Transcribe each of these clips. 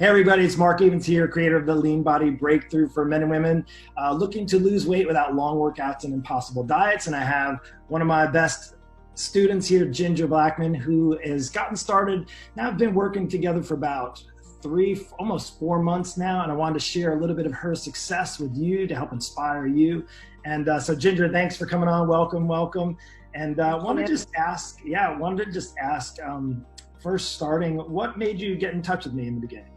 Hey everybody, it's Mark Evans here, creator of the Lean Body Breakthrough for men and women looking to lose weight without long workouts and impossible diets. And I have one of my best students here, Ginger Blackman, who has gotten started. Now I've been working together for about almost 4 months now, and I wanted to share a little bit of her success with you to help inspire you. And so Ginger, thanks for coming on. Welcome. And wanted to just ask, first starting, what made you get in touch with me in the beginning?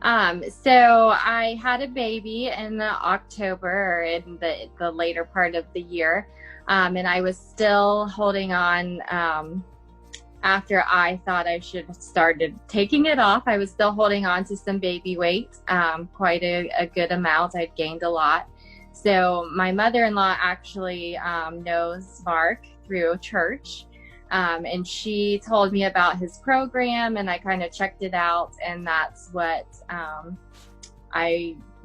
So I had a baby in October, in the later part of the year. And I was still holding on, after I thought I should have started taking it off. I was still holding on to some baby weight, quite a good amount. I'd gained a lot. So my mother-in-law actually, knows Mark through church. And she told me about his program, and I kind of checked it out, and that's what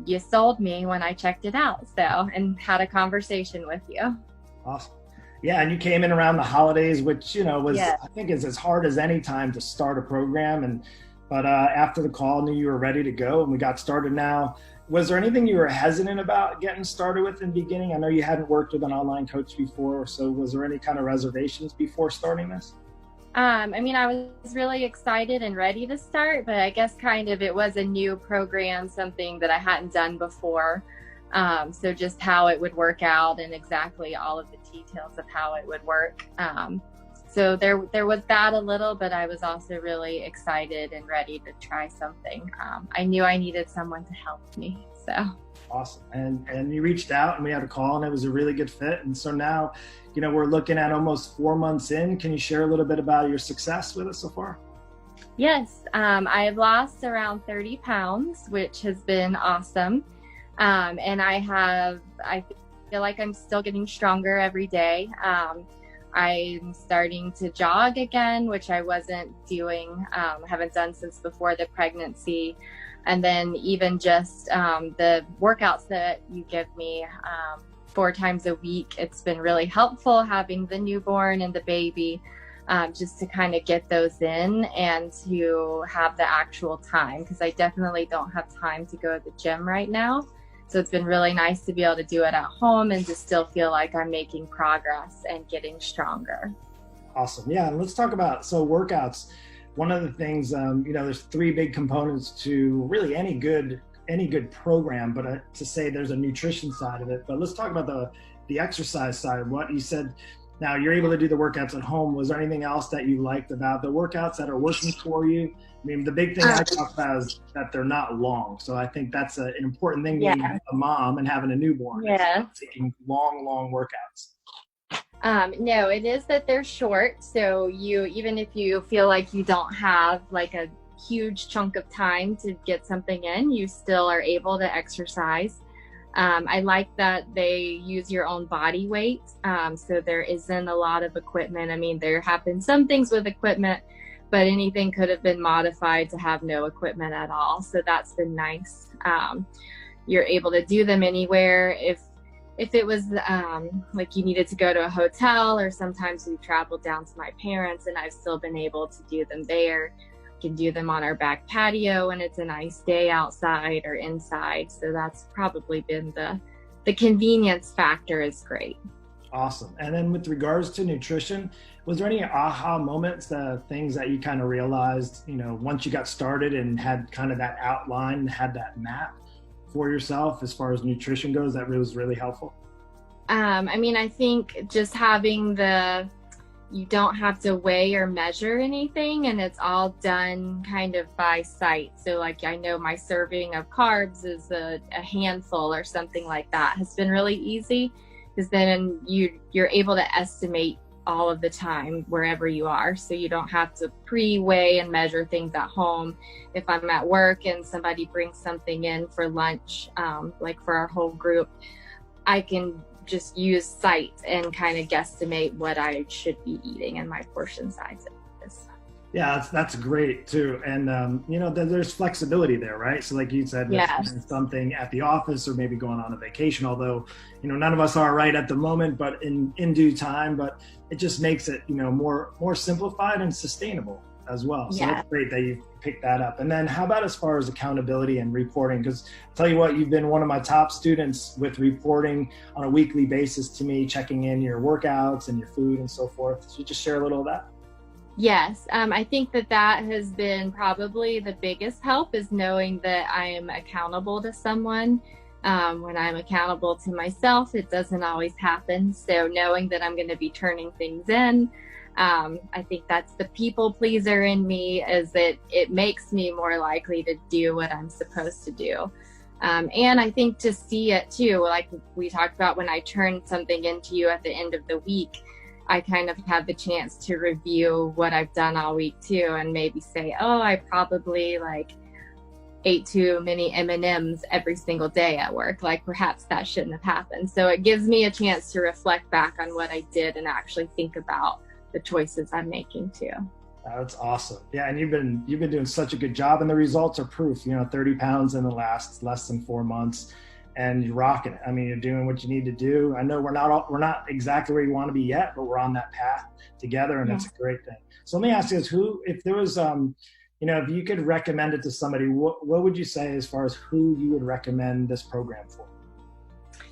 you sold me when I checked it out. So, and had a conversation with you. Awesome. Yeah, and you came in around the holidays, which was Yes. I think is as hard as any time to start a program. But after the call, I knew you were ready to go, and we got started now. Was there anything you were hesitant about getting started with in the beginning? I know you hadn't worked with an online coach before, so was there any kind of reservations before starting this? I was really excited and ready to start, but I guess kind of it was a new program, something that I hadn't done before. So just how it would work out and exactly all of the details of how it would work. So there was that a little, but I was also really excited and ready to try something. I knew I needed someone to help me, so. Awesome. And you reached out and we had a call and it was a really good fit. And so now, we're looking at almost 4 months in. Can you share a little bit about your success with us so far? Yes, I've lost around 30 pounds, which has been awesome. And I feel like I'm still getting stronger every day. I'm starting to jog again, which I wasn't doing, haven't done since before the pregnancy. And then even just the workouts that you give me 4 times a week, it's been really helpful having the newborn and the baby, just to kind of get those in and to have the actual time, because I definitely don't have time to go to the gym right now. So it's been really nice to be able to do it at home and to still feel like I'm making progress and getting stronger. Awesome. Yeah. And let's talk about, workouts. One of the things, there's 3 big components to really any good program, but to say there's a nutrition side of it. But let's talk about the exercise side of what you said. Now you're able to do the workouts at home. Was there anything else that you liked about the workouts that are working for you? I mean, the big thing I talk about is that they're not long. So I think that's an important thing being a mom and having a newborn. Yeah. Taking long workouts. No, it is that they're short. So even if you feel like you don't have like a huge chunk of time to get something in, you still are able to exercise. I like that they use your own body weight. So there isn't a lot of equipment. I mean, there have been some things with equipment, but anything could have been modified to have no equipment at all. So that's been nice. You're able to do them anywhere. If it was like you needed to go to a hotel, or sometimes we traveled down to my parents, and I've still been able to do them there. Can do them on our back patio when it's a nice day outside or inside. So that's probably been the convenience factor is great. Awesome. And then with regards to nutrition, was there any aha moments, things that you kind of realized, once you got started and had kind of that outline, had that map for yourself as far as nutrition goes, that was really helpful? I think just having you don't have to weigh or measure anything, and it's all done kind of by sight. So like I know my serving of carbs is a handful or something like that has been really easy, because then you're able to estimate all of the time wherever you are. So you don't have to pre-weigh and measure things at home. If I'm at work and somebody brings something in for lunch, like for our whole group, I can just use sight and kind of guesstimate what I should be eating and my portion sizes. Yeah, that's great too. And, there's flexibility there, right? So like you said, something at the office or maybe going on a vacation, although, none of us are right at the moment, but in due time, but it just makes it, more simplified and sustainable. as well. So Yeah. that's great that you picked that up. And then how about as far as accountability and reporting? Because I'll tell you what, you've been one of my top students with reporting on a weekly basis to me, checking in your workouts and your food and so forth. So you just share a little of that? Yes, I think that has been probably the biggest help, is knowing that I am accountable to someone. When I'm accountable to myself, it doesn't always happen. So knowing that I'm going to be turning things in, I think that's the people pleaser in me, is that it makes me more likely to do what I'm supposed to do. And I think to see it too, like we talked about, when I turn something into you at the end of the week, I kind of have the chance to review what I've done all week too, and maybe say, oh, I probably like ate too many M&Ms every single day at work. Like perhaps that shouldn't have happened. So it gives me a chance to reflect back on what I did and actually think about the choices I'm making too. That's awesome. Yeah, and you've been doing such a good job, and the results are proof. 30 pounds in the last less than 4 months, and you're rocking it. I mean, you're doing what you need to do. I know we're not exactly where you want to be yet, but we're on that path together, and it's a great thing. So let me ask you this: if there was, if you could recommend it to somebody, what would you say as far as who you would recommend this program for?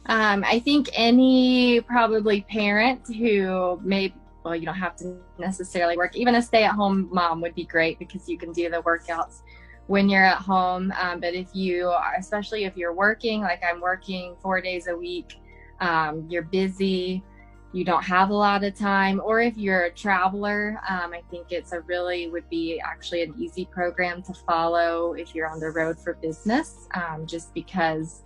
I think any probably parent who well, you don't have to necessarily work. Even a stay-at-home mom would be great, because you can do the workouts when you're at home. But especially if you're working, like I'm working 4 days a week, you're busy, you don't have a lot of time, or if you're a traveler, I think would be actually an easy program to follow if you're on the road for business, just because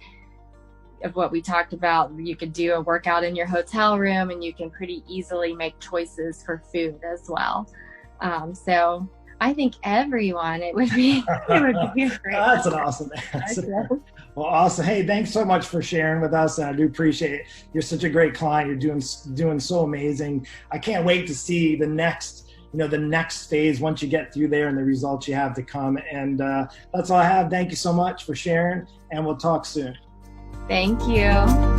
of what we talked about. You could do a workout in your hotel room, and you can pretty easily make choices for food as well. So I think everyone, it would be great. That's an awesome answer. Well, awesome. Hey, thanks so much for sharing with us. And I do appreciate it. You're such a great client. You're doing so amazing. I can't wait to see the next phase once you get through there and the results you have to come. And that's all I have. Thank you so much for sharing, and we'll talk soon. Thank you.